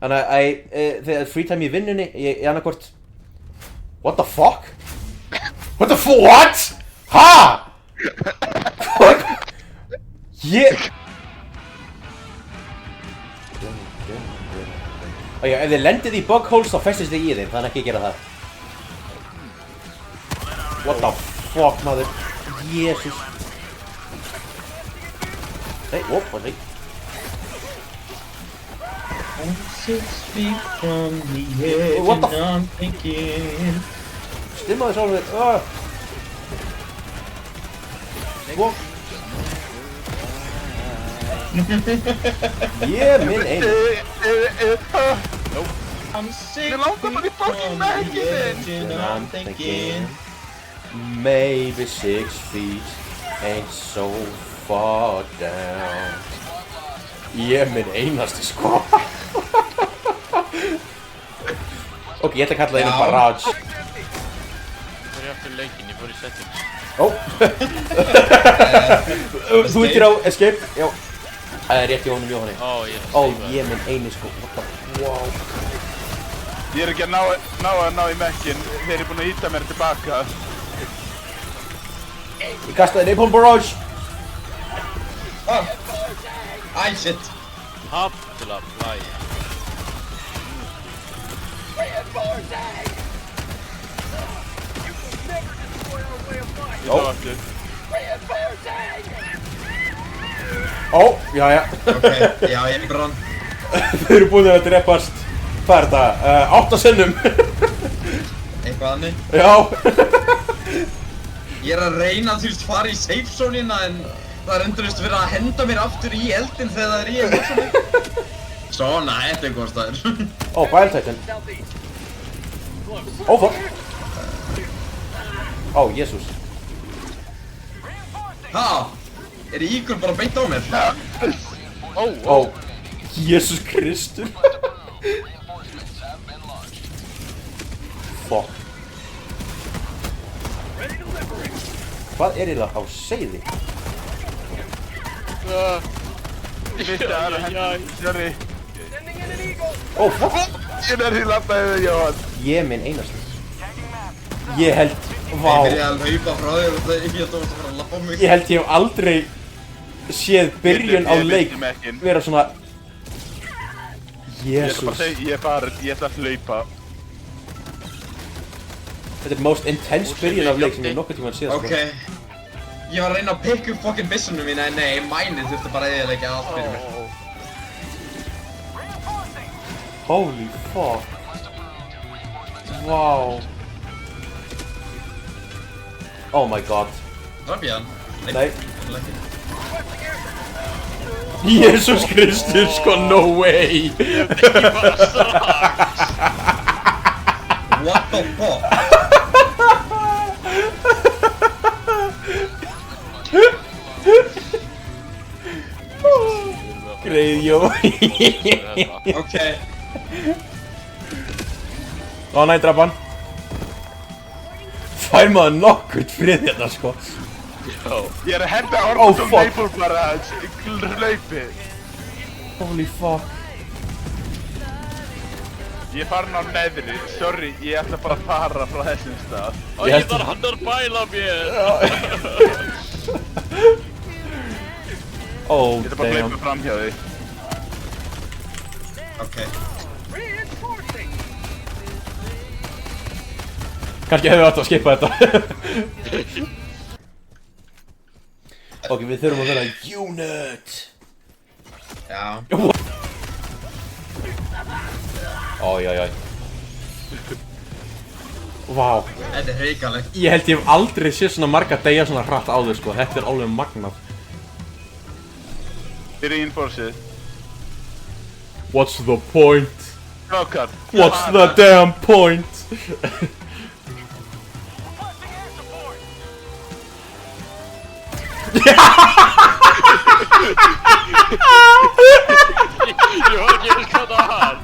Þannig að þegar free time í vinnunni, ég annarkvort... What the fuck? What the fuck? What? Ha? What? Ef þið lendið í bug holes þá festist þið í þeim, þannig ekki að gera það. What the fuck, maður? Jesus. Nei, hvað nei? I'm 6 feet from the edge What the and I'm thinking. Stimmaði sjálf við, What? Ég minn einu. I'm 6 Mér langar bara í fucking Mekkinn. and I'm thinking. Maybe 6 feet ain't so far down. Ég minn einasti sko. Ok, ég ætla að kalla það einu barrage. Ég aftur leikinn, ég fór í settings. Þú hittir á escape, já. Það rétt í honum Jóhanni. Ég minn eini sko, what the, wow. Ég ekki að ná í Mekkinn, þeir eru búin að íta mér tilbaka. Ég kastaði napalm barrage. Æ, shit. Happ til að flæja. Ég þá aftur. Jæja. Ok, já, ég er brann. Þau eru búin að drepast. Hvað er þetta? 8 sinnum. Eitthvað annir. Já. Ég er að reyna að fara í safe zone-ina en það er endurist verið að henda mér aftur í eldin þegar það er í emotionum. Svona, þetta er góð staður. Bæltættin. Fuck. Jésús. Ha? Er ígur bara beint á mér? Jésús Kristur. Fuck. Hvað er það á seiði? Ég vissi að það er að henda, sorry. Fuck. Ég nærði lappaði við Jóhann. Ég minn einasti. Ég held, vá. Ég byrjaði að hlaupa frá þér og það er ekki að þú varst að fara að lappa á mig. Ég held ég hef aldrei séð byrjun á leik vera svona... Jésús. Ég er farin, ég ætla að hlaupa. Þetta er most intense byrjun af leik sem ég nokkuð tíma að séð sko. Ok. Ég var að reyna að pikka upp fucking missunum mína en nei, mænið þurfti bara að eyðileggja allt fyrir mér. Holy fuck. Wow. Oh my god. Draf ég hann? Nei. Ekki. Jésús Kristur sko, no way. What the fuck? Greið Jó. Ok. Næ, draf hann. Fær maður nokkurt frið hérna sko. Ég er að henda orðum Napalm bara hlaupi. Holy fuck. Ég er farin á neðri, sorry, ég ætla bara að fara frá þessum stað. Ég þarf hann að bæla mér. Oh, Ég ætla bara að hlaupa fram hjá því. Ok. Kannski hefur við átt að skipa þetta. Ok, við þurfum að vera unit. Já. Ójæjæj. Vá. Þetta er hrikalegt. Ég held ég hef aldrei séð svona marga deyja svona hratt áður sko. Þetta er alveg magnað. Þið reinforcið. What's the point? Rákar. What's the damn point? Ég var ekki að skjóta hann.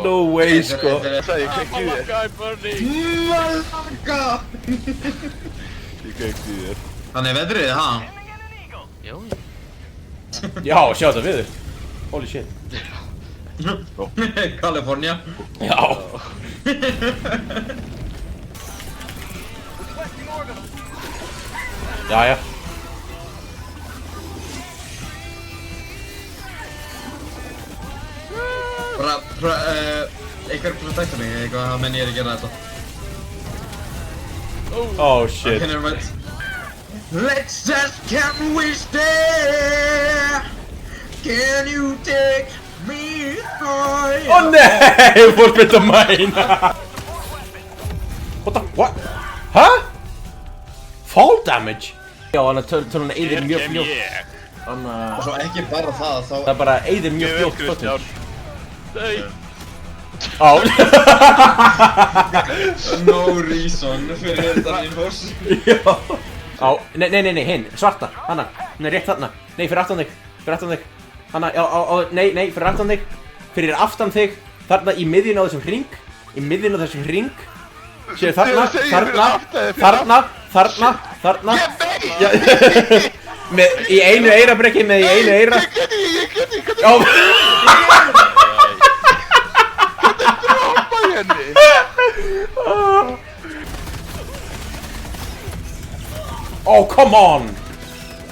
No way please, sko. Það ég kveikti í þér. Malaka er burning. Malaka! Ég kveikti í þér. Þannig veðrið, ha? Jú. Já, sjá þetta við þér. Holy shit. California. Já. Jæja. Einhver protecta mig, eitthvað menn ég er að gera þetta. Oh shit. Okay, never mind. Let's just can we stay? Can you take me high? Åh nej! Vår bit of mine! What the... What? Huh? Fall damage? Já, hann tölun eyðir mjög fljótt. Hann Og svo ekki bara það, þá... það bara eyðir mjög Ég veit fljótt Kristján. Nei. Á. No reason fyrir þetta reinforce. Já. Á, nei, hinn, svarta, hanna, nei, rétt þarna. Nei, fyrir aftan þig, Hanna, já, nei, fyrir aftan þig. Fyrir aftan þig, þarna í miðjun á þessum hring. Séu þarna. Já, í einu eyrabrekki með í einu eyra. Já. Droppa henni. Oh, come on!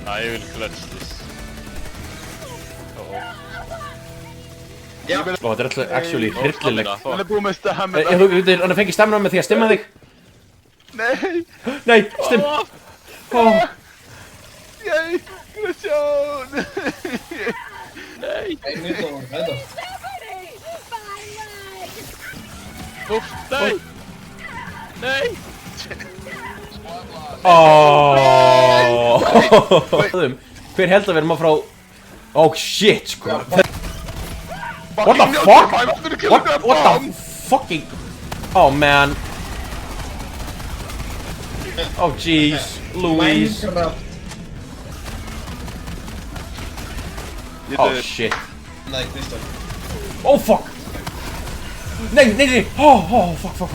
I will clutch this. Já. Ó, þetta er alltaf actually hryllilegt. Hann er búinn með stamina. Hann er fengið stamina með því að stimma þig. Nei. Nei, stimm. Oh. Ég, Kristján. Nei. Einmitt og þetta. Úff, nei. Nei. Oh. Hver held að við erum að frá... Oh shit, sko. What the fuck? What the fucking... Oh man. Oh jeez, Louise. Minecraft. Oh shit. Nei, Kristján. Oh fuck. Nei. Oh, fuck. Fuck.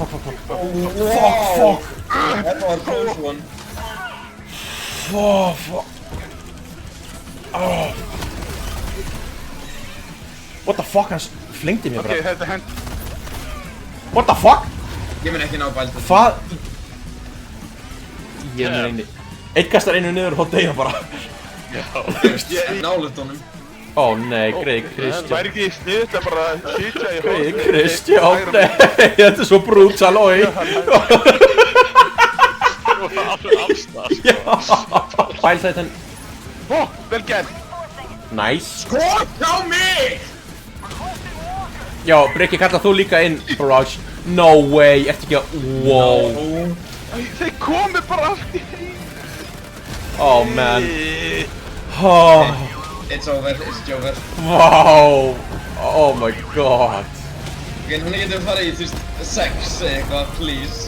Þetta var close one. Oh, fuck. Oh. What the fuck, hann flengdi mér Ok, bara. þetta hend. What the fuck? Ég mun ekki ná bælt þetta. Hvað? Ég mun einu. Eitt kastar einu niður og deyja bara. Nálut honum. Ó nei, greið Kristján. Væri ekki sniðt að bara sitja í Greið Kristján, nei, þetta er svo brútal, oi. Þú var alveg afstæð. Já. Bæl þetta. Ó, vel gert. Nice. Skot á mig! Já, Breki, kalla þú líka inn, Barrage. No way, ertu ekki að... Wow. Þeir komi bara allt í heim. Oh man. Oh. It's over. Wow. Oh my god. Ok, núna getum við farið í, þú veist, sex eða eitthvað, please.